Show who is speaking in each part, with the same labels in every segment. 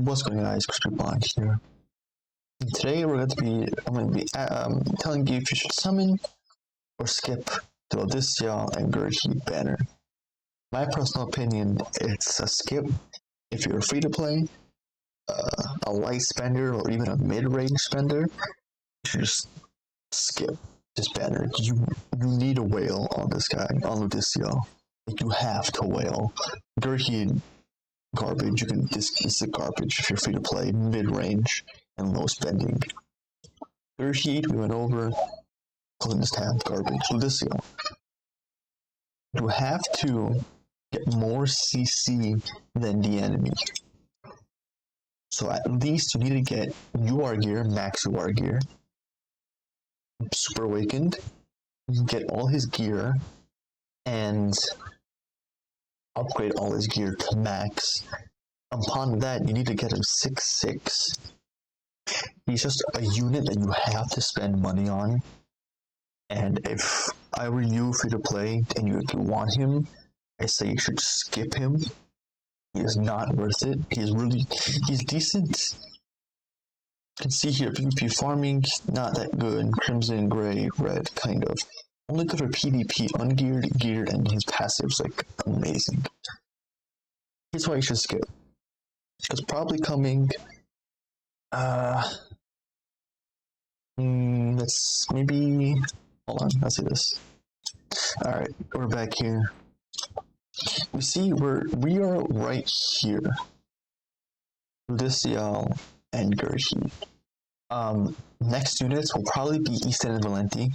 Speaker 1: What's going on, guys? Crispy Bond here. And today I'm going to be telling you if you should summon or skip the Ludociel and Gertie banner. My personal opinion, it's a skip if you're free to play, a light spender or even a mid-range spender. You should just skip this banner. You need a whale on this guy, on Ludociel. Like, you have to whale. Gertie, garbage. This is garbage if you're free to play, mid-range and low spending. Gertie, we went over. Closing this tab, garbage. Ludociel. You have to get more CC than the enemy. So at least you need to get UR gear, max UR gear, super awakened, get all his gear, and upgrade all his gear to max. Upon that, you need to get him 6/6. He's just a unit that you have to spend money on. And if I were you free to play and you want him, I say you should skip him. He is not worth it. He's decent. You can see here, PvP farming, not that good. Crimson, gray, red, kind of. Only good for PvP, ungeared, geared, and his passive's like amazing. Here's why you should skip. Because probably coming, let's maybe, hold on, let's see this. Alright, we're back here. We see we are right here. Ludociel and Gertie. Next units will probably be Easton and Valenti.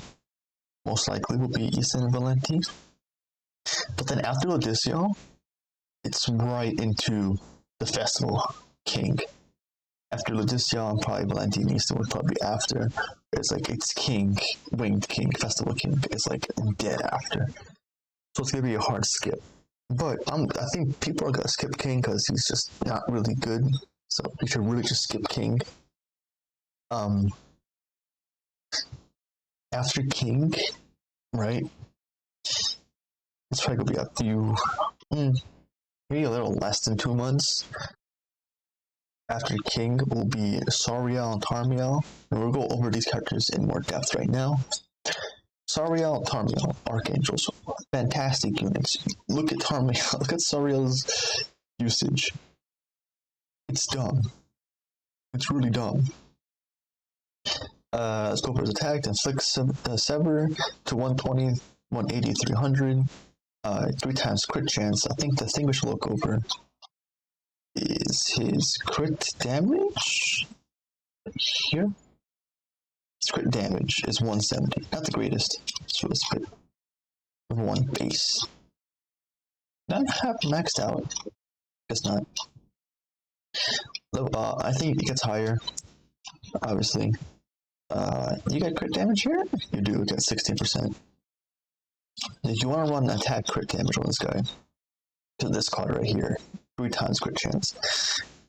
Speaker 1: Most likely will be Easton and Valenti. But then after Ludociel, it's right into the Festival King. After Ludociel and probably Valenti and Easton would probably be after. It's King, Winged King, Festival King. It's like dead after. So it's gonna be a hard skip. But I think people are gonna skip King because he's just not really good. So you should really just skip King. After King, right? It's probably gonna be a few, maybe a little less than 2 months. After King will be Sariel and Tarmiel. And we'll go over these characters in more depth right now. Sariel and Tarmiel, Archangels, fantastic units. Look at Tarmiel, look at Sariel's usage. It's dumb. It's really dumb. Let's go for his attack. Inflict Sever to 120, 180, 300. 3 times crit chance. I think the thing we should look over is his crit damage. Here. His crit damage is 170. Not the greatest. So let's put 1 base. Not half maxed out. Guess not. I think it gets higher. Obviously. You got crit damage here? You do, you got 16%. If you want to run attack crit damage on this guy, to this card right here, 3 times crit chance.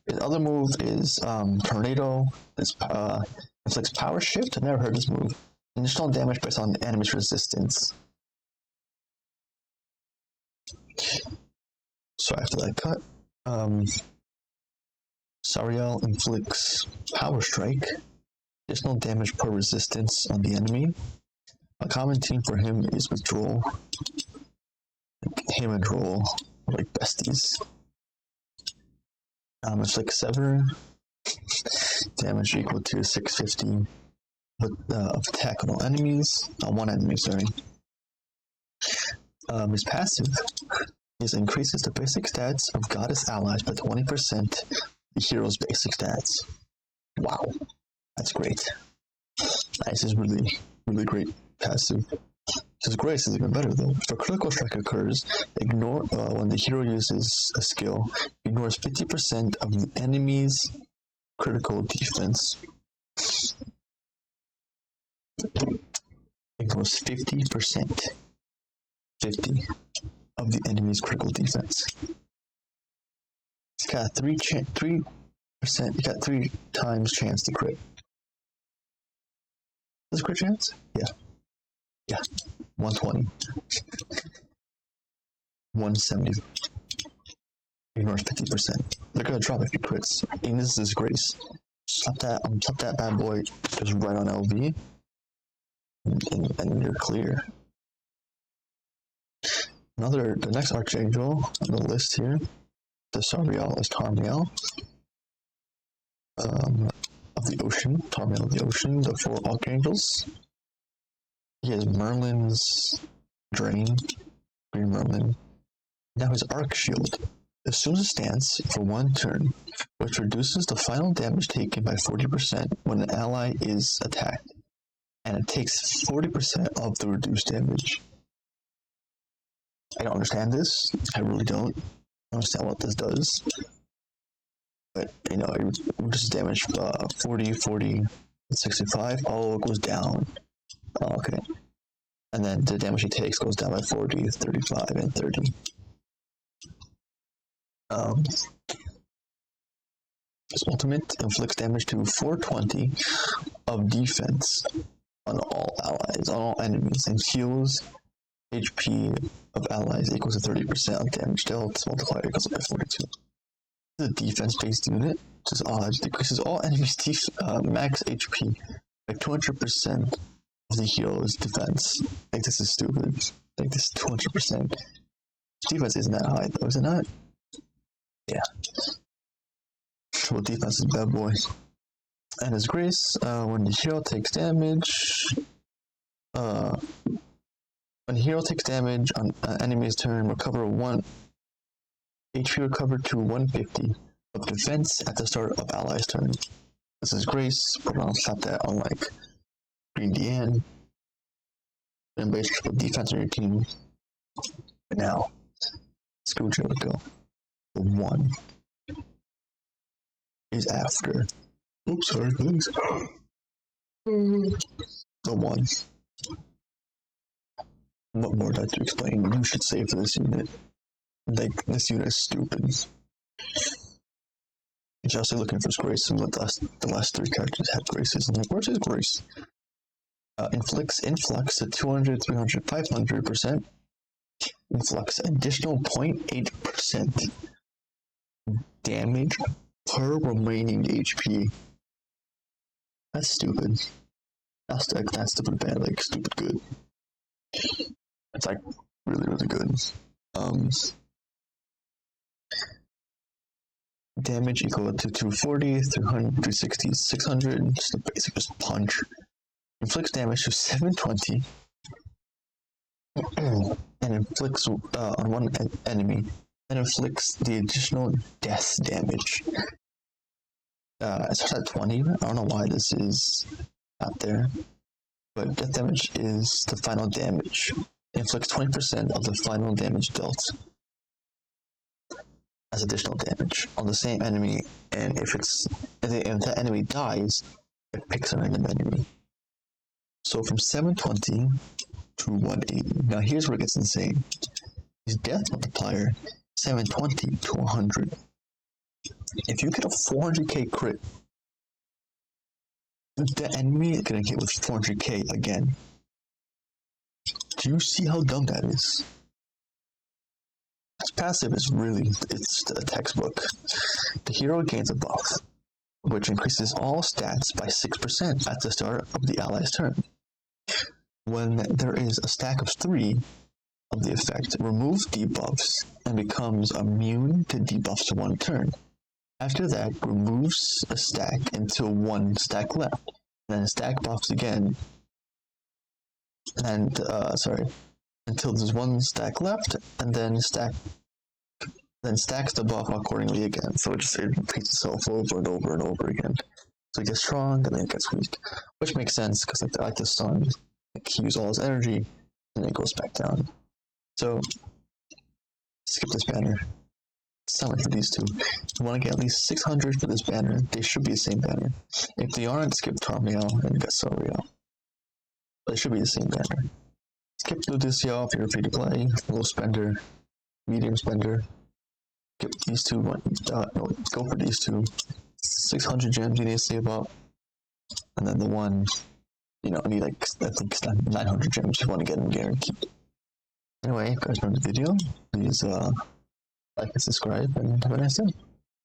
Speaker 1: His other move is Tornado. This inflicts Power Shift. I've never heard this move. Additional damage based on the enemy's resistance. So after that cut, Sariel inflicts Power Strike. Additional damage per resistance on the enemy. A common theme for him is Withdrawal. Him and Droll are like besties. Inflict Sever. Damage equal to 650 of attack on all enemies. One enemy, sorry. His passive increases the basic stats of Goddess allies by 20%. The hero's basic stats. Wow. That's great. Nice is really, really great passive. His grace is even better though. If a critical strike occurs, ignore when the hero uses a skill, ignores 50% of the enemy's critical defense. Ignores 50%. 50 of the enemy's critical defense. It's got 3%. You got 3 times chance to crit. Is crit chance? Yeah. Yeah. 120. 170. Ignores 50%. They're gonna drop if he crits. And this is Grace. Slap that bad boy just right on LV, and you're clear. The next Archangel on the list here, the Sariel is Tarmiel. Of the ocean, Tarmiel of the ocean, the 4 Archangels. He has Merlin's Drain, Green Merlin. Now his Arc Shield assumes a stance for 1 turn, which reduces the final damage taken by 40% when an ally is attacked, and it takes 40% of the reduced damage. I don't understand this. I really don't understand what this does. But, you know, it reduces damage 40, 40, 65. Oh, it goes down. Oh, okay. And then the damage he takes goes down by 40, 35, and 30. His ultimate inflicts damage to 420 of defense on all allies, on all enemies, and heals HP of allies equals to 30% on damage dealt, multiplier equals by 42. This is a defense-based unit, which is odd. Decreases all enemies' max HP by 200% of the hero's defense. I think this is stupid. I think this is 200%. Defense isn't that high, though, is it not? Yeah. Well, defense is bad boy. And his grace, when the hero takes damage, when the hero takes damage on enemy's turn, recover 1 HP recovered to 150 of defense at the start of ally's turn. This is grace, but I'll slap that on like Green Deanne. And basically put defense on your team. But now, Screw Jericho. The 1 is after. Oops, sorry, thanks. The 1. What more do I have to explain? You should save for this unit. Like, this unit is stupid. Just looking for Grace, and the last 3 characters have Graces. And like, where's his Grace? Inflicts influx to 200, 300, 500%. Influx additional 0.8% damage per remaining HP. That's stupid. That's stupid bad, like stupid good. It's like really, really good. Damage equal to 240, 300, 360, 600. Just a basic just punch. Inflicts damage to 720. And inflicts on 1 enemy. And inflicts the additional death damage. It starts at 20. I don't know why this is out there. But death damage is the final damage. It inflicts 20% of the final damage dealt as additional damage on the same enemy, and if that enemy dies, it picks a random enemy. So from 720 to 180. Now here's where it gets insane. His death multiplier, 720 to 100. If you get a 400k crit, the enemy is gonna hit with 400k again. Do you see how dumb that is? His passive is it's a textbook. The hero gains a buff, which increases all stats by 6% at the start of the ally's turn. When there is a stack of 3 of the effect, removes debuffs and becomes immune to debuffs for 1 turn. After that, removes a stack until 1 stack left, then stack buffs again, and until there's 1 stack left, and then stacks the buff accordingly again. So it repeats itself over and over and over again. So it gets strong and then it gets weak, which makes sense because like the sun, he uses all his energy and then it goes back down. So skip this banner. Summon for these 2. You want to get at least 600 for this banner. They should be the same banner. If they aren't, skip Tarmiel and get Sariel. But it should be the same banner. Skip Ludociel if you're free to play. Low spender, medium spender. Skip these 2. Go for these 2. 600 gems you need to save up. And then the 1, you need I think 900 gems if you want to get them guaranteed. Anyway, if you guys enjoyed the video, please like and subscribe, and have a nice day.